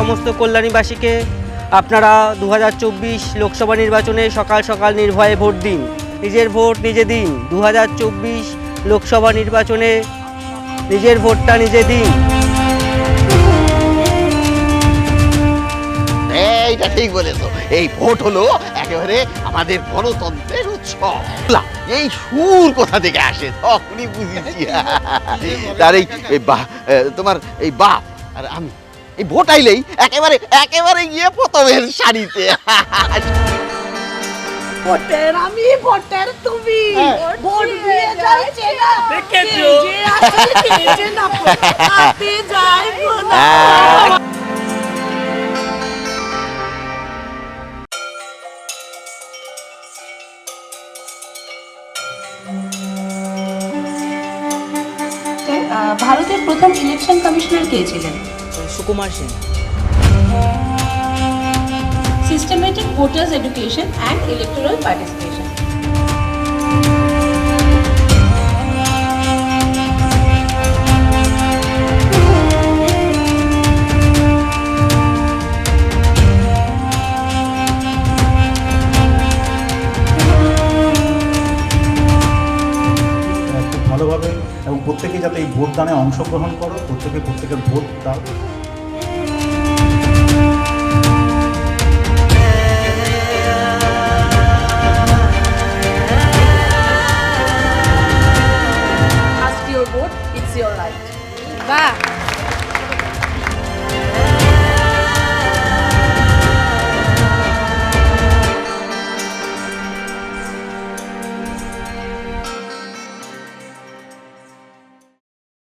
সমস্ত কল্যাণীবাসীকে আপনারা 2024 লোকসভা নির্বাচনে সকাল সকাল নির্ভয়ে ভোট দিন। নিজের ভোট নিজে দিন। 2024 লোকসভা নির্বাচনে নিজের ভোটটা নিজে দিন। এইটা ঠিক বলেছো, এই ভোট হলো একেবারে আমাদের গণতন্ত্রের উৎসব। এই সুর কোথা থেকে আসে তখনই বুঝেছি। তার এই তোমার এই বাপ আর আমি এই ভোট আইলেই একেবারে গিয়ে প্রথমের সারিতে। ভোটের আমি, ভোটের তুমি, ভোট দিয়ে যাচ্ছে না, দেখেছো? যে আসলে কেজে না হাতে যায় না। ভারতের প্রথম ইলেকশন কমিশনার কে ছিলেন? Sukumar Singh. Systematic voters education and electoral participation. খুব ভালোভাবে এবং প্রত্যেকে যাতে এই ভোটদানে অংশগ্রহণ করো, প্রত্যেকের ভোট দাও। Ask your vote, it's your right. বাহ।